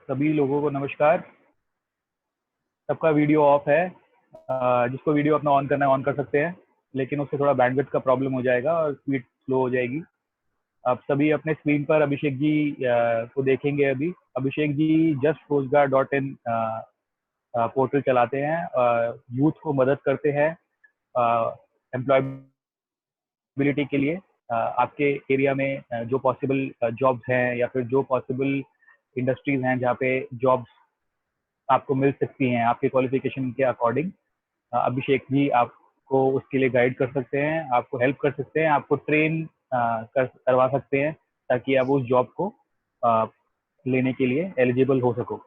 सभी लोगों को नमस्कार। सबका वीडियो ऑफ है। जिसको वीडियो अपना ऑन करना है ऑन कर सकते हैं, लेकिन उससे थोड़ा बैंडविड्थ का प्रॉब्लम हो जाएगा और स्पीड स्लो हो जाएगी। आप सभी अपने स्क्रीन पर अभिषेक जी को देखेंगे। अभी अभिषेक जी जस्ट रोजगार डॉट इन पोर्टल चलाते हैं, यूथ को मदद करते हैं एम्प्लॉयबिलिटी के लिए। आपके एरिया में जो पॉसिबल जॉब्स हैं या फिर जो पॉसिबल इंडस्ट्रीज हैं जहाँ पे जॉब्स आपको मिल सकती हैं आपके क्वालिफिकेशन के अकॉर्डिंग, अभिषेक जी आपको उसके लिए गाइड कर सकते हैं, आपको हेल्प कर सकते हैं, आपको ट्रेन करवा सकते हैं ताकि आप उस जॉब को लेने के लिए एलिजिबल हो सको।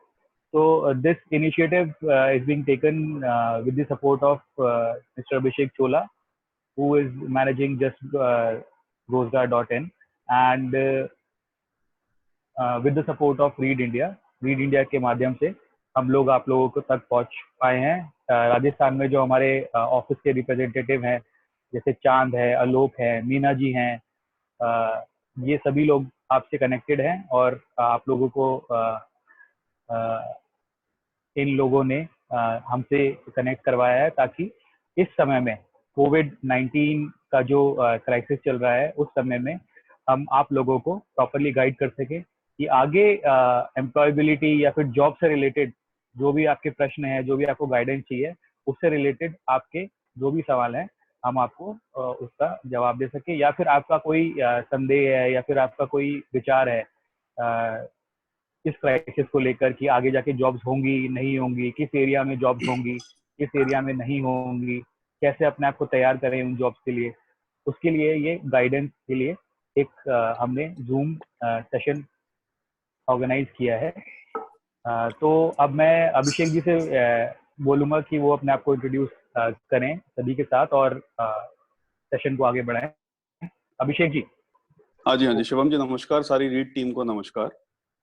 So this initiative is being taken with the support of Mr. Abhishek Chola, who is managing just Rozgar.in, and with the support of Read India. Read India के माध्यम से हम लोग आप लोगों को तक पहुंच पाए हैं। राजस्थान में जो हमारे ऑफिस के रिप्रेजेंटेटिव हैं, जैसे चांद है, आलोक है, मीना जी हैं, ये सभी लोग आपसे कनेक्टेड हैं और आप लोगों को इन लोगों ने हमसे कनेक्ट करवाया है ताकि इस समय में कोविड-19 का जो क्राइसिस चल रहा है उस समय में हम आप लोगों को प्रॉपरली गाइड कर सके कि आगे एम्प्लॉयबिलिटी या फिर जॉब से रिलेटेड जो भी आपके प्रश्न है, जो भी आपको गाइडेंस चाहिए, उससे रिलेटेड आपके जो भी सवाल हैं हम आपको उसका जवाब दे सके, या फिर आपका कोई संदेह है या फिर आपका कोई विचार है इस क्राइसिस को लेकर कि आगे जाके जॉब्स होंगी नहीं होंगी, किस एरिया में जॉब्स होंगी, किस एरिया में नहीं होंगी, कैसे अपने आप को तैयार करें उन जॉब्स के लिए। उसके लिए ये गाइडेंस के लिए एक हमने जूम सेशन ऑर्गेनाइज किया है। तो अब मैं अभिषेक जी से बोलूंगा कि वो अपने आप को इंट्रोड्यूस करें सभी के साथ और सेशन को आगे बढ़ाएं। अभिषेक जी। हाँ जी शिवम जी नमस्कार। सारी रीड टीम को नमस्कार।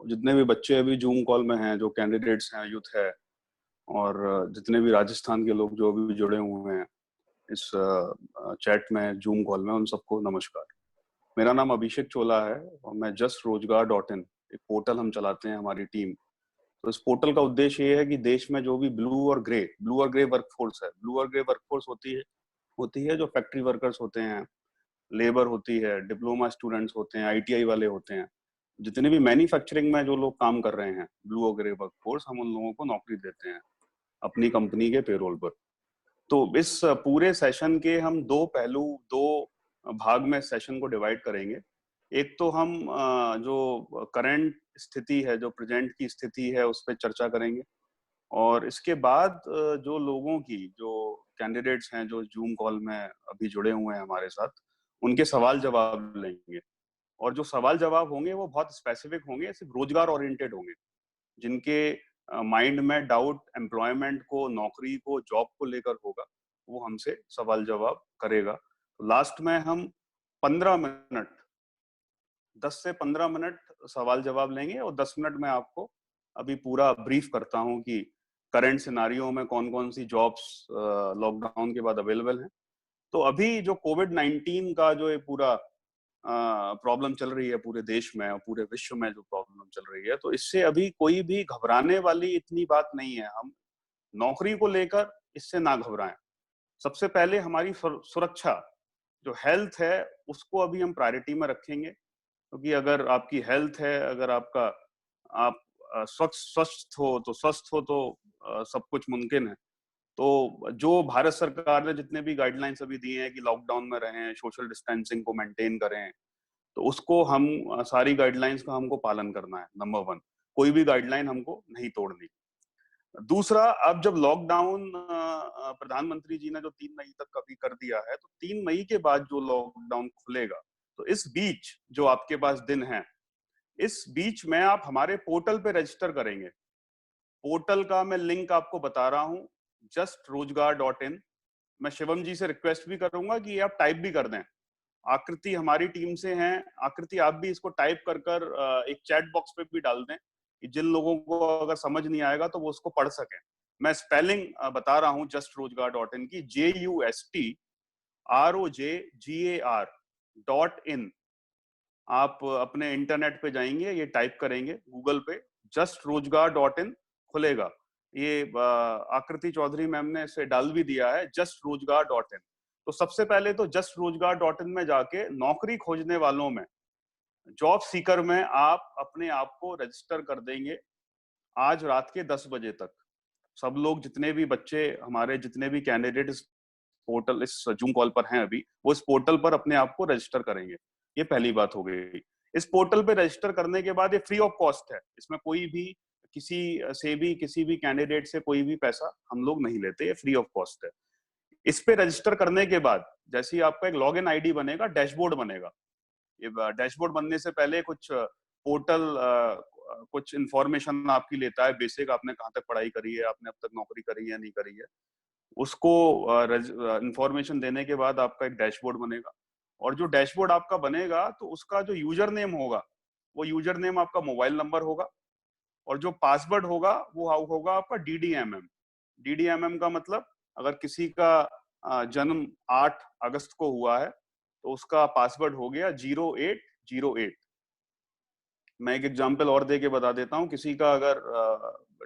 जितने भी बच्चे अभी जूम कॉल में हैं, जो कैंडिडेट्स हैं, यूथ है, और जितने भी राजस्थान के लोग जो अभी जुड़े हुए हैं इस चैट में, जूम कॉल में, उन सबको नमस्कार। मेरा नाम अभिषेक चोला है और मैं जस्ट रोजगार डॉट इन एक पोर्टल हम चलाते हैं, हमारी टीम। तो इस पोर्टल का उद्देश्य ये है कि देश में जो भी ब्लू और ग्रे वर्कफोर्स है, ब्लू और ग्रे वर्कफोर्स होती है जो फैक्ट्री वर्कर्स होते हैं, लेबर होती है, डिप्लोमा स्टूडेंट्स होते हैं, आईटीआई वाले होते हैं, जितने भी मैन्युफैक्चरिंग में जो लोग काम कर रहे हैं, ब्लू और ग्रे वर्कफोर्स, हम उन लोगों को नौकरी देते हैं अपनी कंपनी के पेरोल पर। तो इस पूरे सेशन के हम दो भाग में सेशन को डिवाइड करेंगे। एक तो हम जो करंट स्थिति है, जो प्रेजेंट की स्थिति है, उस पर चर्चा करेंगे, और इसके बाद जो लोगों की, जो कैंडिडेट्स हैं जो जूम कॉल में अभी जुड़े हुए हैं हमारे साथ, उनके सवाल जवाब लेंगे। और जो सवाल जवाब होंगे वो बहुत स्पेसिफिक होंगे, सिर्फ रोजगार ओरिएंटेड होंगे। जिनके माइंड में डाउट एम्प्लॉयमेंट को, नौकरी को, जॉब को लेकर होगा, वो हमसे सवाल जवाब करेगा। तो लास्ट में हम 15 मिनट, 10 से 15 मिनट सवाल जवाब लेंगे, और 10 मिनट में आपको अभी पूरा ब्रीफ करता हूं कि करंट सिनारियो में कौन कौन सी जॉब्स लॉकडाउन के बाद अवेलेबल हैं। तो अभी जो कोविड-19 का जो ये पूरा प्रॉब्लम चल रही है पूरे देश में और पूरे विश्व में, जो प्रॉब्लम चल रही है, तो इससे अभी कोई भी घबराने वाली इतनी बात नहीं है। हम नौकरी को लेकर इससे ना घबराएं। सबसे पहले हमारी सुरक्षा, जो हेल्थ है, उसको अभी हम प्रायोरिटी में रखेंगे, क्योंकि अगर आपकी हेल्थ है, अगर आप स्वस्थ हो तो सब कुछ मुमकिन है। तो जो भारत सरकार ने जितने भी गाइडलाइंस अभी दिए हैं कि लॉकडाउन में रहें, सोशल डिस्टेंसिंग को मेंटेन करें, तो उसको हम, सारी गाइडलाइंस का हमको पालन करना है। नंबर 1, कोई भी गाइडलाइन हमको नहीं तोड़नी। दूसरा, अब जब लॉकडाउन प्रधानमंत्री जी ने जो 3 मई तक अभी कर दिया है, तो 3 मई के बाद जो लॉकडाउन खुलेगा, तो इस बीच जो आपके पास दिन है, इस बीच में आप हमारे पोर्टल पे रजिस्टर करेंगे। पोर्टल का मैं लिंक आपको बता रहा हूं, जस्ट रोजगार डॉट इन। मैं शिवम जी से रिक्वेस्ट भी करूंगा कि आप टाइप भी कर दें। आकृति हमारी टीम से हैं, आकृति आप भी इसको टाइप कर एक चैट बॉक्स पे भी डाल दें कि जिन लोगों को अगर समझ नहीं आएगा तो वो उसको पढ़ सकें। मैं स्पेलिंग बता रहा हूं जस्ट रोजगार डॉट इन की, JUSTROJGAR.in। आप अपने इंटरनेट पे जाएंगे, ये टाइप करेंगे गूगल पे, justrojgar.in खुलेगा। ये आकृति चौधरी मैम ने इसे डाल भी दिया है, justrojgar.in। तो सबसे पहले तो justrojgar.in में जाके नौकरी खोजने वालों में, जॉब सीकर में आप अपने आप को रजिस्टर कर देंगे आज रात के 10 बजे तक। सब लोग, जितने भी बच्चे हमारे, जितने भी कैंडिडेट इस पोर्टल, इस जूम कॉल पर हैं अभी, वो इस पोर्टल पर अपने आप को रजिस्टर करेंगे। ये पहली बात हो गई। इस पोर्टल पे रजिस्टर करने के बाद ये फ्री ऑफ कॉस्ट है, इसमें कोई भी किसी भी कैंडिडेट से कोई भी पैसा हम लोग नहीं लेते, ये फ्री ऑफ कॉस्ट है। इस पे रजिस्टर करने के बाद जैसे ही आपका एक लॉगिन आईडी बनेगा, डैशबोर्ड बनेगा। ये डैशबोर्ड बनने से पहले कुछ पोर्टल कुछ इंफॉर्मेशन आपकी लेता है, बेसिक, आपने कहाँ तक पढ़ाई करी है, आपने अब तक नौकरी करी है नहीं करी है, उसको इंफॉर्मेशन देने के बाद आपका एक डैशबोर्ड बनेगा। और जो डैशबोर्ड आपका बनेगा तो उसका जो यूजर नेम होगा, वो यूजर नेम आपका मोबाइल नंबर होगा, और जो पासवर्ड होगा वो होगा आपका DDMM। DDMM का मतलब, अगर किसी का जन्म 8 अगस्त को हुआ है तो उसका पासवर्ड हो गया 0808। मैं एक एग्जांपल और दे के बता देता हूँ। किसी का अगर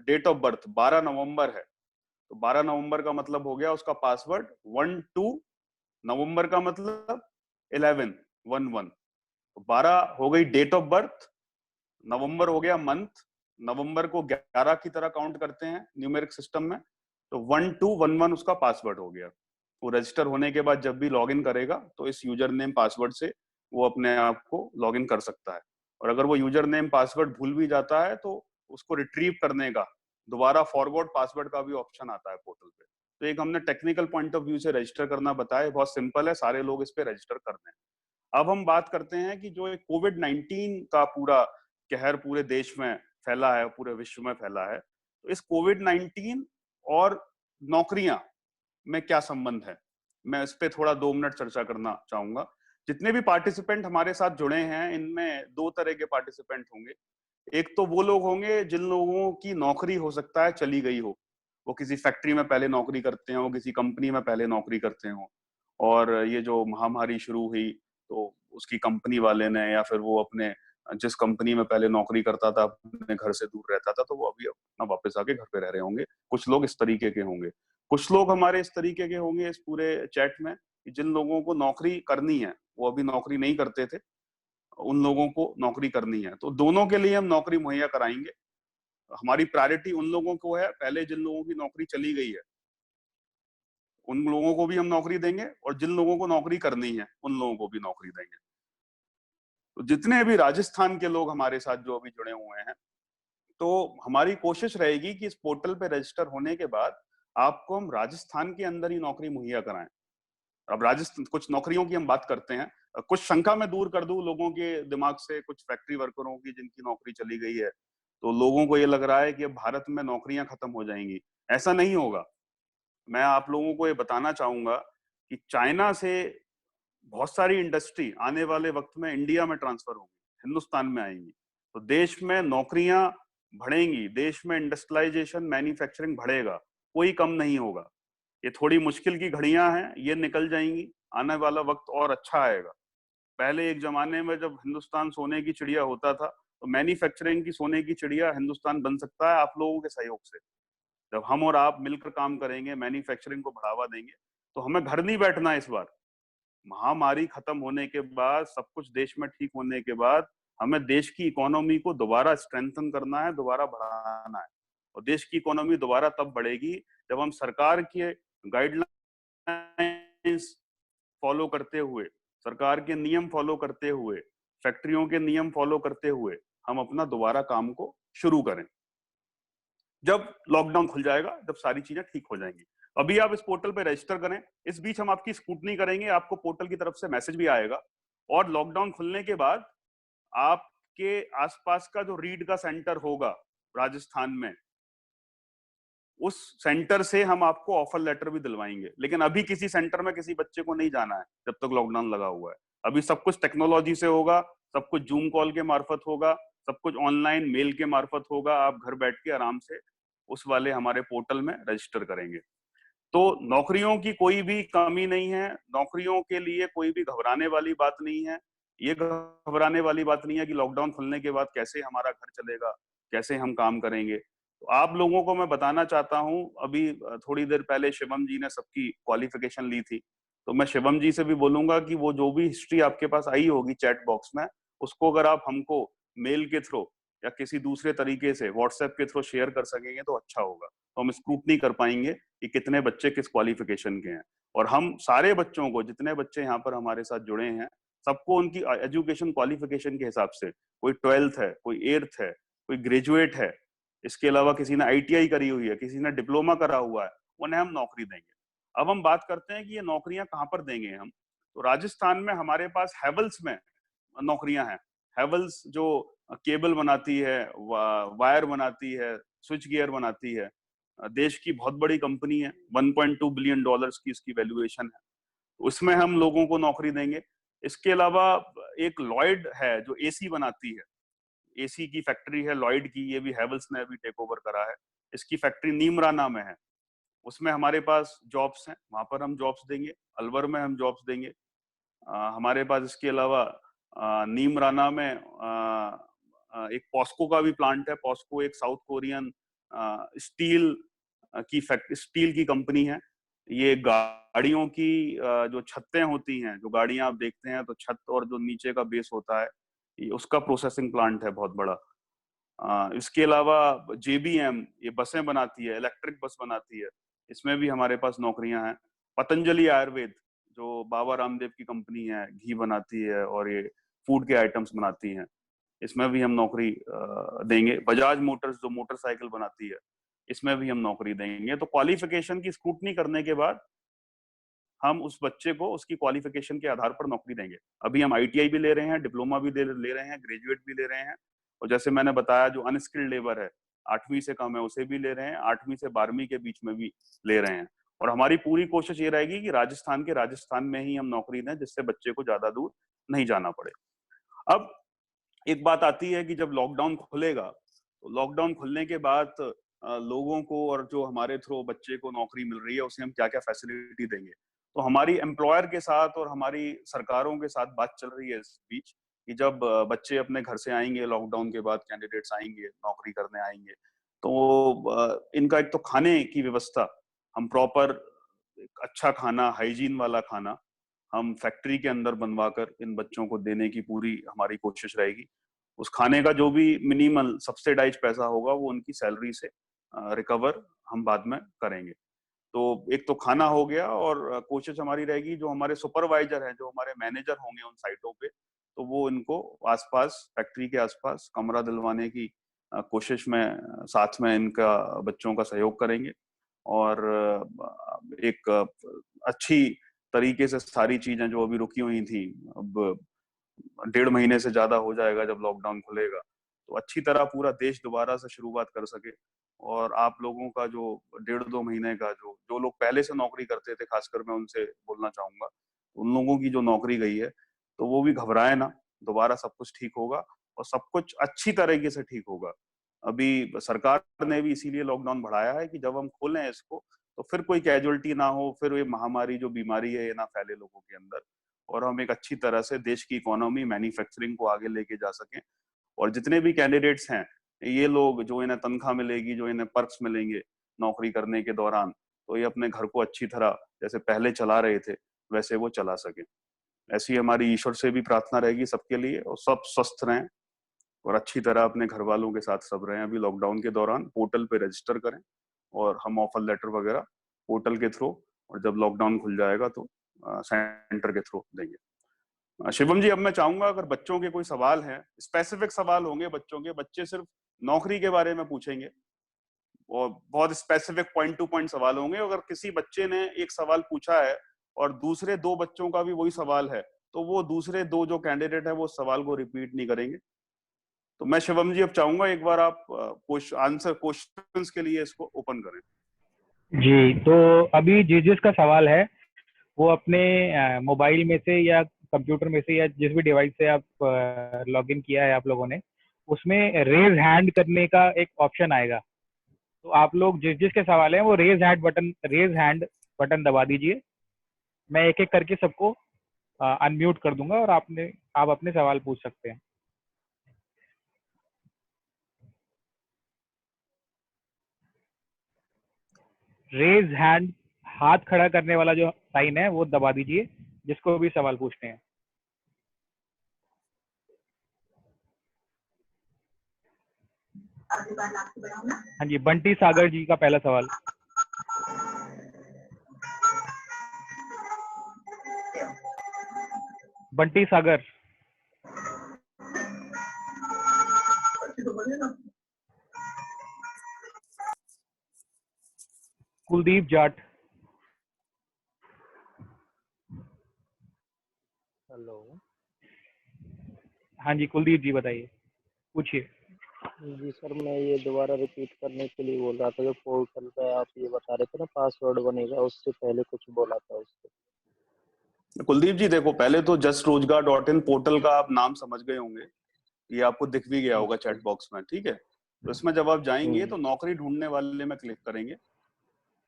डेट ऑफ बर्थ 12 नवंबर है तो 12 नवंबर का मतलब हो गया उसका पासवर्ड 12, नवंबर का मतलब 1111। 12 हो गई डेट ऑफ बर्थ, नवंबर हो गया मंथ, नवंबर को 11 की तरह काउंट करते हैं न्यूमेरिक सिस्टम में, तो 1211 उसका पासवर्ड हो गया। वो रजिस्टर होने के बाद जब भी लॉगिन करेगा तो इस यूजर नेम पासवर्ड से वो अपने आप को लॉगिन कर सकता है। और अगर वो यूजर नेम पासवर्ड भूल भी जाता है तो उसको रिट्रीव करने का दोबारा फॉरवर्ड पासवर्ड का भी ऑप्शन आता है पोर्टल पे। तो एक हमने टेक्निकल पॉइंट ऑफ व्यू से रजिस्टर करना बताया, बहुत सिंपल है, सारे लोग इस पे रजिस्टर कर दें। अब हम बात करते हैं कि जो कोविड-19 का पूरा कहर पूरे देश में फैला है, पूरे विश्व में फैला है, तो इस कोविड-19 और नौकरियां में क्या संबंध है, मैं इस पे थोड़ा 2 मिनट चर्चा करना चाहूंगा। जितने भी पार्टिसिपेंट हमारे साथ जुड़े हैं, इनमें 2 तरह के पार्टिसिपेंट होंगे। एक तो वो लोग होंगे जिन लोगों की नौकरी हो सकता है चली गई हो, वो किसी फैक्ट्री में पहले नौकरी करते हो, किसी कंपनी में पहले नौकरी करते हो, और ये जो महामारी शुरू हुई तो उसकी कंपनी वाले ने, या फिर वो अपने जिस कंपनी में पहले नौकरी करता था अपने घर से दूर रहता था, तो वो अभी अपना वापस आके घर पे रह रहे होंगे। कुछ लोग इस तरीके के होंगे। कुछ लोग हमारे इस तरीके के होंगे इस पूरे चैट में, जिन लोगों को नौकरी करनी है, वो अभी नौकरी नहीं करते थे, उन लोगों को नौकरी करनी है, तो दोनों के लिए हम नौकरी मुहैया कराएंगे। हमारी प्रायोरिटी उन लोगों को है, पहले जिन लोगों की नौकरी चली गई है उन लोगों को भी हम नौकरी देंगे, और जिन लोगों को नौकरी करनी है उन लोगों को भी नौकरी देंगे। तो जितने भी राजस्थान के लोग हमारे साथ जो अभी जुड़े हुए हैं, तो हमारी कोशिश रहेगी कि इस पोर्टल पे रजिस्टर होने के बाद आपको हम राजस्थान के अंदर ही नौकरी मुहैया कराएं। अब राजस्थान, कुछ नौकरियों की हम बात करते हैं, कुछ शंका मैं दूर कर दूं लोगों के दिमाग से, कुछ फैक्ट्री वर्करों की जिनकी नौकरी चली गई है, तो लोगों को ये लग रहा है कि अब भारत में नौकरियां खत्म हो जाएंगी। ऐसा नहीं होगा। मैं आप लोगों को ये बताना चाहूंगा कि चाइना से बहुत सारी इंडस्ट्री आने वाले वक्त में इंडिया में ट्रांसफर होंगी, हिंदुस्तान में आएंगी, तो देश में नौकरियां बढ़ेंगी, देश में इंडस्ट्रियलाइजेशन, मैन्युफैक्चरिंग बढ़ेगा, कोई कम नहीं होगा। ये थोड़ी मुश्किल की घड़ियां हैं, ये निकल जाएंगी, आने वाला वक्त और अच्छा आएगा। पहले एक जमाने में जब हिंदुस्तान सोने की चिड़िया होता था, तो मैन्युफैक्चरिंग की सोने की चिड़िया हिंदुस्तान बन सकता है आप लोगों के सहयोग से। जब हम और आप मिलकर काम करेंगे, मैन्युफैक्चरिंग को बढ़ावा देंगे, तो हमें घर नहीं बैठना है। इस बार महामारी खत्म होने के बाद, सब कुछ देश में ठीक होने के बाद, हमें देश की इकोनॉमी को दोबारा स्ट्रेंथन करना है, दोबारा बढ़ाना है। और देश की इकोनॉमी दोबारा तब बढ़ेगी जब हम सरकार के गाइडलाइंस फॉलो करते हुए, सरकार के नियम फॉलो करते हुए, फैक्ट्रियों के नियम फॉलो करते हुए हम अपना दोबारा काम को शुरू करें। जब लॉकडाउन खुल जाएगा, जब सारी चीजें ठीक हो जाएंगी। अभी आप इस पोर्टल पे रजिस्टर करें, इस बीच हम आपकी स्क्रूटनी करेंगे, आपको पोर्टल की तरफ से मैसेज भी आएगा। और लॉकडाउन खुलने के बाद आपके आसपास का जो रीड का सेंटर होगा राजस्थान में, उस सेंटर से हम आपको ऑफर लेटर भी दिलवाएंगे। लेकिन अभी किसी सेंटर में किसी बच्चे को नहीं जाना है जब तक लॉकडाउन लगा हुआ है। अभी सब कुछ टेक्नोलॉजी से होगा, सब कुछ जूम कॉल के मार्फत होगा, सब कुछ ऑनलाइन मेल के मार्फत होगा। आप घर बैठ के आराम से उस वाले हमारे पोर्टल में रजिस्टर करेंगे। तो नौकरियों की कोई भी कमी नहीं है, नौकरियों के लिए कोई भी घबराने वाली बात नहीं है। ये घबराने वाली बात नहीं है कि लॉकडाउन खुलने के बाद कैसे हमारा घर चलेगा, कैसे हम काम करेंगे। तो आप लोगों को मैं बताना चाहता हूँ, अभी थोड़ी देर पहले शिवम जी ने सबकी क्वालिफिकेशन ली थी, तो मैं शिवम जी से भी बोलूंगा कि वो जो भी हिस्ट्री आपके पास आई होगी चैट बॉक्स में, उसको अगर आप हमको मेल के थ्रू या किसी दूसरे तरीके से व्हाट्सएप के थ्रू शेयर कर सकेंगे तो अच्छा होगा। तो हम स्क्रूटनी कर पाएंगे कि कितने बच्चे किस क्वालिफिकेशन के हैं, और हम सारे बच्चों को, जितने बच्चे यहाँ पर हमारे साथ जुड़े हैं, सबको उनकी एजुकेशन क्वालिफिकेशन के हिसाब से, कोई 12th है, कोई 8th है, कोई ग्रेजुएट है, इसके अलावा किसी ने आईटीआई करी हुई है, किसी ने डिप्लोमा करा हुआ है, उन्हें हम नौकरी देंगे। अब हम बात करते हैं कि ये नौकरियां कहाँ पर देंगे हम। तो राजस्थान में हमारे पास हैवल्स में नौकरियां हैं। हैवल्स जो केबल बनाती है, वायर बनाती है, स्विच गियर बनाती है, देश की बहुत बड़ी कंपनी है, 1.2 बिलियन डॉलर्स की इसकी वैल्यूएशन है। उसमें हम लोगों को नौकरी देंगे। इसके अलावा एक लॉयड है जो एसी बनाती है, एसी की फैक्ट्री है लॉयड की, ये भी हैवल्स ने अभी टेक ओवर करा है। इसकी फैक्ट्री नीमराना में है, उसमें हमारे पास जॉब्स हैं, वहां पर हम जॉब्स देंगे। अलवर में हम जॉब्स देंगे। हमारे पास इसके अलावा नीमराना में एक पॉस्को का भी प्लांट है। पॉस्को एक साउथ कोरियन स्टील स्टील की कंपनी है। ये गाड़ियों की जो छतें होती हैं, जो गाड़ियां आप देखते हैं, तो छत और जो नीचे का बेस होता है, ये उसका प्रोसेसिंग प्लांट है बहुत बड़ा। इसके अलावा जेबीएम ये बसें बनाती है, इलेक्ट्रिक बस बनाती है, इसमें भी हमारे पास नौकरियां हैं। पतंजलि आयुर्वेद जो बाबा रामदेव की कंपनी है, घी बनाती है और ये फूड के आइटम्स बनाती हैं, इसमें भी हम नौकरी देंगे। बजाज मोटर्स जो मोटरसाइकिल बनाती है, इसमें भी हम नौकरी देंगे। तो क्वालिफिकेशन की स्क्रूटनी करने के बाद हम उस बच्चे को उसकी क्वालिफिकेशन के आधार पर नौकरी देंगे। अभी हम आईटीआई भी ले रहे हैं, डिप्लोमा भी ले रहे हैं, ग्रेजुएट भी ले रहे हैं, और जैसे मैंने बताया जो अनस्किल्ड लेबर है, 8वीं से कम है, उसे भी ले रहे हैं, 8वीं से 12वीं के बीच में भी ले रहे हैं। और हमारी पूरी कोशिश ये रहेगी कि राजस्थान में ही हम नौकरी दें, जिससे बच्चे को ज्यादा दूर नहीं जाना पड़े। अब एक बात आती है कि जब लॉकडाउन खुलेगा, तो लॉकडाउन खुलने के बाद लोगों को और जो हमारे थ्रू बच्चे को नौकरी मिल रही है, उसे हम क्या क्या फैसिलिटी देंगे। तो हमारी एम्प्लॉयर के साथ और हमारी सरकारों के साथ बात चल रही है इस बीच कि जब बच्चे अपने घर से आएंगे, लॉकडाउन के बाद कैंडिडेट्स आएंगे, नौकरी करने आएंगे, तो इनका एक तो खाने की व्यवस्था, हम प्रॉपर अच्छा खाना, हाइजीन वाला खाना हम फैक्ट्री के अंदर बनवा कर इन बच्चों को देने की पूरी हमारी कोशिश रहेगी। उस खाने का जो भी मिनिमल सब्सिडाइज पैसा होगा, वो उनकी सैलरी से रिकवर हम बाद में करेंगे। तो एक तो खाना हो गया, और कोशिश हमारी रहेगी जो हमारे सुपरवाइजर हैं, जो हमारे मैनेजर होंगे उन साइटों पे, तो वो इनको आसपास, फैक्ट्री के आसपास कमरा दिलवाने की कोशिश में साथ में इनका बच्चों का सहयोग करेंगे। और एक अच्छी तरीके से सारी चीजें जो अभी रुकी हुई थी, अब 1.5 महीने से ज्यादा हो जाएगा जब लॉकडाउन खुलेगा, तो अच्छी तरह पूरा देश दोबारा से शुरुआत कर सके। और आप लोगों का जो 1.5-2 महीने का जो लोग पहले से नौकरी करते थे, खासकर मैं उनसे बोलना चाहूंगा, उन लोगों की जो नौकरी गई है, तो वो भी घबराए ना, दोबारा सब कुछ ठीक होगा और सब कुछ अच्छी तरीके से ठीक होगा। अभी सरकार ने भी इसीलिए लॉकडाउन बढ़ाया है कि जब हम खोलें इसको, तो फिर कोई कैजुअलिटी ना हो, फिर ये महामारी जो बीमारी है ये ना फैले लोगों के अंदर, और हम एक अच्छी तरह से देश की इकोनॉमी, मैन्युफैक्चरिंग को आगे लेके जा सकें। और जितने भी कैंडिडेट्स हैं, ये लोग जो इन्हें तनख्वाह मिलेगी, जो इन्हें पर्क्स मिलेंगे नौकरी करने के दौरान, तो ये अपने घर को अच्छी तरह जैसे पहले चला रहे थे वैसे वो चला सके। ऐसी हमारी ईश्वर से भी प्रार्थना रहेगी सबके लिए, और सब स्वस्थ रहें और अच्छी तरह अपने घर वालों के साथ सब रहें। अभी लॉकडाउन के दौरान पोर्टल पे रजिस्टर करें, और हम ऑफर लेटर वगैरह पोर्टल के थ्रू, और जब लॉकडाउन खुल जाएगा तो सेंटर के थ्रू देंगे। शिवम जी, अब मैं चाहूंगा अगर बच्चों के कोई सवाल हैं, स्पेसिफिक सवाल होंगे बच्चों के, बच्चे सिर्फ नौकरी के बारे में पूछेंगे और बहुत स्पेसिफिक पॉइंट टू पॉइंट सवाल होंगे। अगर किसी बच्चे ने एक सवाल पूछा है और दूसरे 2 बच्चों का भी वही सवाल है, तो वो दूसरे 2 जो कैंडिडेट है वो सवाल को रिपीट नहीं करेंगे। तो मैं शिवम जी अब चाहूंगा एक बार आप आंसर क्वेश्चंस के लिए इसको ओपन करें। जी, तो अभी जिस जिसका सवाल है वो अपने मोबाइल में से या कंप्यूटर में से या जिस भी डिवाइस से आप लॉगिन किया है आप लोगों ने, उसमें रेज हैंड करने का एक ऑप्शन आएगा। तो आप लोग जिस जिसके सवाल है वो रेज हैंड बटन दबा दीजिए। मैं एक एक करके सबको अनम्यूट कर दूंगा और आप अपने सवाल पूछ सकते हैं। रेज हैंड, हाथ खड़ा करने वाला जो साइन है वो दबा दीजिए, जिसको भी सवाल पूछते हैं। हाँ जी, बंटी सागर जी का पहला सवाल। बंटी सागर। कुलदीप जाट। हेलो हाँ जी, कुलदीप जी बताइए, पूछिए। जी सर, मैं ये दोबारा रिपीट करने के लिए बोल रहा था, जो पोर्टल पे आप ये बता रहे थे ना पासवर्ड बनेगा, उससे पहले कुछ बोला था उससे। कुलदीप जी देखो, पहले तो justroजगार.in पोर्टल का आप नाम समझ गए होंगे, ये आपको दिख भी गया होगा चैट बॉक्स में, ठीक है। तो इसमें जब आप जाएंगे तो नौकरी ढूंढने वाले में क्लिक करेंगे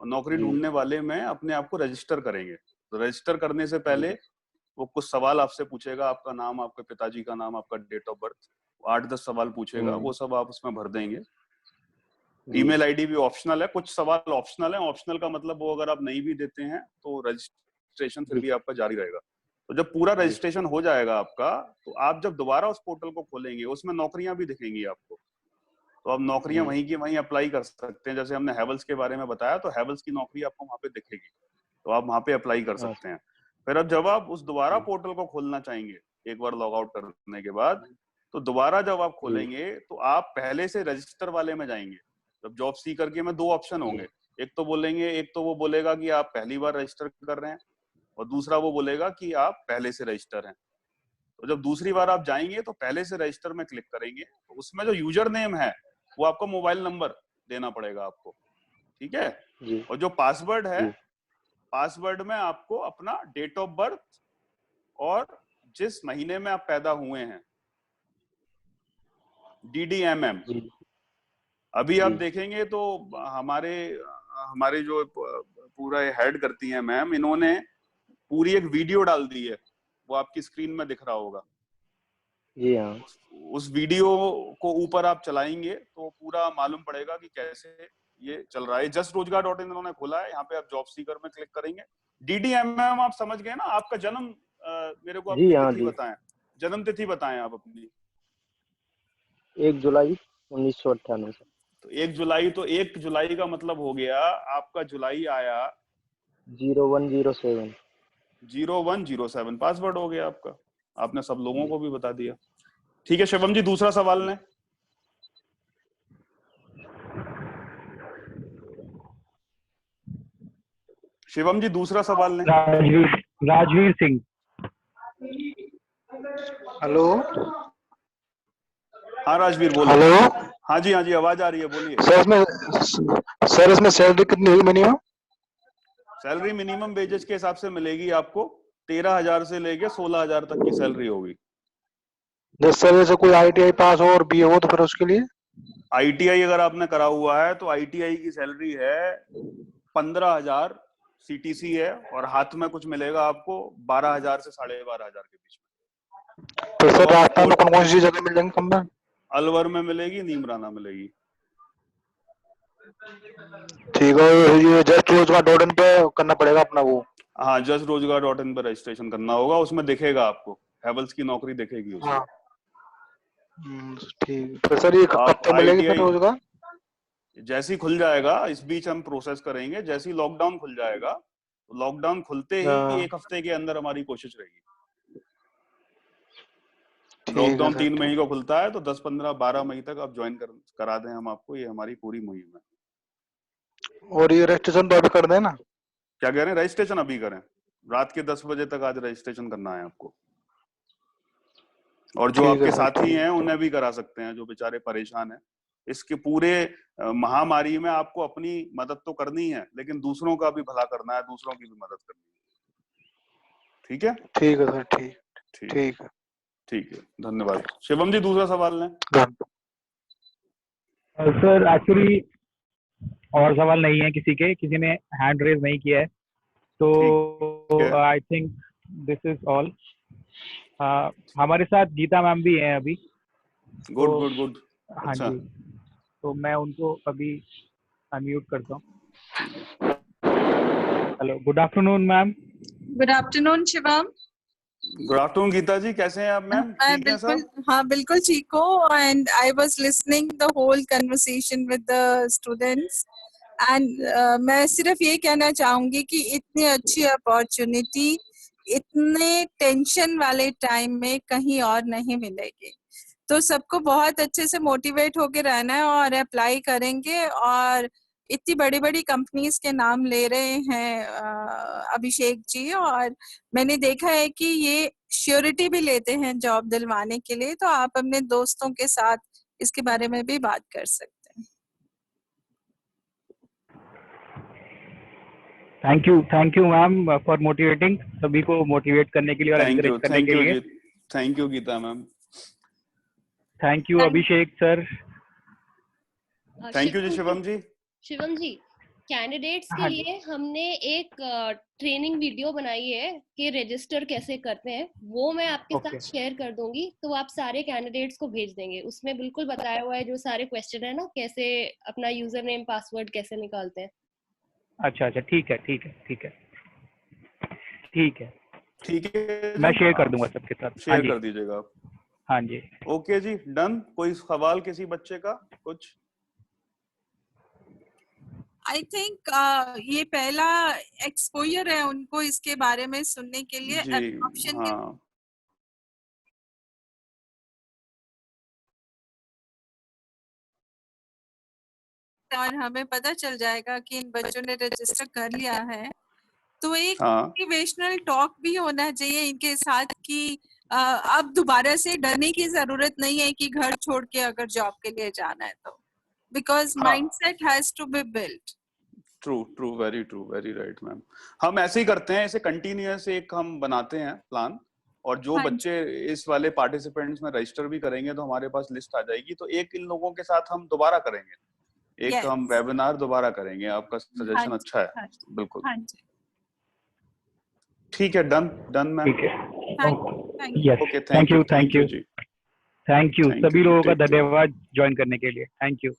और नौकरी ढूंढने वाले में अपने आप को रजिस्टर करेंगे। तो रजिस्टर करने से पहले वो कुछ सवाल आपसे पूछेगा, आपका नाम, आपके पिताजी का नाम, आपका डेट ऑफ बर्थ, 8-10 सवाल पूछेगा, वो सब आप उसमें भर देंगे। ईमेल आईडी भी ऑप्शनल है, कुछ सवाल ऑप्शनल है। ऑप्शनल का मतलब वो अगर आप नहीं भी देते हैं तो रजिस्ट्रेशन फिर भी आपका जारी रहेगा। तो जब पूरा रजिस्ट्रेशन हो जाएगा आपका, तो आप जब दोबारा उस पोर्टल को खोलेंगे, उसमें नौकरियां भी दिखेंगी आपको। तो आप नौकरियां वहीं की वहीं अप्लाई कर सकते हैं। जैसे हमने हैवल्स के बारे में बताया, तो हैवल्स की नौकरी आपको वहां पे दिखेगी, तो आप वहां पे अप्लाई कर सकते हैं। फिर अब जब आप उस दोबारा पोर्टल को खोलना चाहेंगे, एक बार लॉग आउट करने के बाद, तो दोबारा जब आप खोलेंगे तो आप पहले से रजिस्टर वाले में जाएंगे। जब जॉब सीकर के में 2 ऑप्शन होंगे, एक तो वो बोलेगा कि आप पहली बार रजिस्टर कर रहे हैं, और दूसरा वो बोलेगा कि आप पहले से रजिस्टर हैं। तो जब दूसरी बार आप जाएंगे तो पहले से रजिस्टर में क्लिक करेंगे, तो उसमें जो यूजर नेम है वो आपको मोबाइल नंबर देना पड़ेगा आपको, ठीक है। और जो पासवर्ड है, पासवर्ड में आपको अपना डेट ऑफ बर्थ और जिस महीने में आप पैदा हुए हैं, DDMM। अभी आप देखेंगे तो हमारे हमारे जो पूरा हेड करती हैं मैम, इन्होंने पूरी एक वीडियो डाल दी है, वो आपकी स्क्रीन में दिख रहा होगा। जी हाँ। उस वीडियो को ऊपर आप चलाएंगे तो पूरा मालूम पड़ेगा कि कैसे ये चल रहा है। justroजगार.in इन्होंने खोला है, यहाँ पे आप जॉब सीकर में क्लिक करेंगे। DDMM आप समझ गए ना। आपका जन्म मेरे को अपनी तिथि बताएं, जन्म तिथि बताएं आप अपनी। 1 जुलाई 1998। तो 1 जुलाई, तो 1 जुलाई का मतलब हो गया आपका जुलाई आया 0107। 0107 पासवर्ड हो गया आपका। आपने सब लोगों को भी बता दिया। ठीक है शिवम जी, दूसरा सवाल लें। शिवम जी दूसरा सवाल लें। राजवीर सिंह। हेलो। हाँ राजवीर बोलो। हेलो। हाँ जी आवाज आ रही है, बोलिए। सर इसमें सैलरी कितनी होगी मिनिमम? सैलरी मिनिमम वेजेस के हिसाब से मिलेगी आपको। 13,000 से लेके 16,000 तक की सैलरी होगी। सर जैसे कोई ITI पास हो और BA हो तो फिर उसके लिए? ITI अगर आपने करा हुआ है तो ITI की सैलरी है 15,000 CTC है, और हाथ में कुछ मिलेगा आपको 12,000 से 12,500 के बीच में। तो सर राजस्थान में कौन कौन सी जगह मिल जाएंगे कम में? अलवर में मिलेगी, नीमराना मिलेगी। ठीक है, ये justroजगार.in पे करना पड़ेगा अपना वो? हाँ, justroजगार.in पर रजिस्ट्रेशन करना होगा, उसमें दिखेगा आपको हैवल्स की नौकरी दिखेगी उसमें। हाँ। ठीक। फिर सर ये कब तक मिलेगी फिर रोजगार? जैसे ही खुल जाएगा, इस बीच हम प्रोसेस करेंगे। जैसे ही लॉकडाउन खुल जाएगा, तो लॉकडाउन खुलते ही 1 हफ्ते के अंदर हमारी कोशिश रहेगी। लॉकडाउन 3 मई को खुलता है, तो 10, 15, 12 मई तक आप ज्वाइन करा दें हम आपको। ये हमारी पूरी मुहिम है। और ये रजिस्ट्रेशन तो अभी कर देना? क्या कह रहे हैं? रजिस्ट्रेशन अभी करें, रात के 10 बजे तक आज रजिस्ट्रेशन करना है आपको। और जो आपके साथी हैं उन्हें भी करा सकते हैं, जो बेचारे परेशान हैं। इसके पूरे महामारी में आपको अपनी मदद तो करनी है, लेकिन दूसरों का भी भला करना है, दूसरों की भी मदद करनी है। ठीक है? ठीक है सर। ठीक है। ठीक है, धन्यवाद। शिवम जी दूसरा सवाल लें। सर एक्चुअली और सवाल नहीं है, किसी ने हैंड रेज नहीं किया है, तो I think this is all. हमारे साथ गीता मैम भी हैं अभी। गुड। हाँ जी, तो मैं उनको अभी अनम्यूट करता हूँ। Hello, good afternoon ma'am. Good afternoon Shivam. Good afternoon Geeta ji, कैसे हैं आप मैम? मैं ठीक हैं बिल्कुल, सब? हाँ बिल्कुल ठीक हूँ। And I was listening the whole conversation with the students and मैं सिर्फ ये कहना चाहूंगी कि इतनी अच्छी अपॉर्चुनिटी इतने टेंशन वाले टाइम में कहीं और नहीं मिलेगी। तो सबको बहुत अच्छे से मोटिवेट होके रहना है और अप्लाई करेंगे। और इतनी बड़ी बड़ी कंपनीज के नाम ले रहे हैं अभिषेक जी, और मैंने देखा है कि ये श्योरिटी भी लेते हैं जॉब दिलवाने के लिए। तो आप अपने दोस्तों के साथ इसके बारे में भी बात कर सकते हैं। Thank you ma'am for motivating, सभी को मोटिवेट करने के लिए और एनकरेज करने के लिए। Thank you Geeta ma'am. Thank you Abhishek sir. Thank you ji Shivam ji. Shivam ji, candidates के लिए हमने एक ट्रेनिंग वीडियो बनाई है कि रजिस्टर कैसे करते हैं, वो मैं आपके साथ शेयर कर दूंगी। तो आप सारे कैंडिडेट्स को भेज देंगे। उसमें बिल्कुल बताया हुआ है जो सारे क्वेश्चन है ना, कैसे अपना यूजर नेम पासवर्ड कैसे निकालते हैं। अच्छा, ठीक है। मैं शेयर कर दूंगा सबके साथ। शेयर कर दीजिएगा आप। हाँ जी, ओके जी, डन। कोई सवाल किसी बच्चे का कुछ? आई थिंक ये पहला एक्सपोजर है उनको इसके बारे में सुनने के लिए। ऑप्शन हाँ। और हमें पता चल जाएगा कि इन बच्चों ने रजिस्टर कर लिया है। तो एक मोटिवेशनल टॉक भी होना चाहिए इनके साथ कि अब दोबारा से डरने की जरूरत नहीं है कि घर छोड़ के अगर जॉब के लिए जाना है तो, because mindset has to be built. True, very right ma'am. हम ऐसे ही करते हैं, ऐसे कंटिन्यूअस एक हम बनाते हैं प्लान, और जो बच्चे इस वाले पार्टिसिपेंट्स में रजिस्टर भी करेंगे तो हमारे पास लिस्ट आ जाएगी। तो एक इन लोगों के साथ हम दोबारा करेंगे, एक हम वेबिनार दोबारा करेंगे। आपका सजेशन अच्छा है। बिल्कुल ठीक है, done ma'am. Okay, thank you ji. Thank you सभी लोगों का धन्यवाद ज्वाइन करने के लिए। Thank you.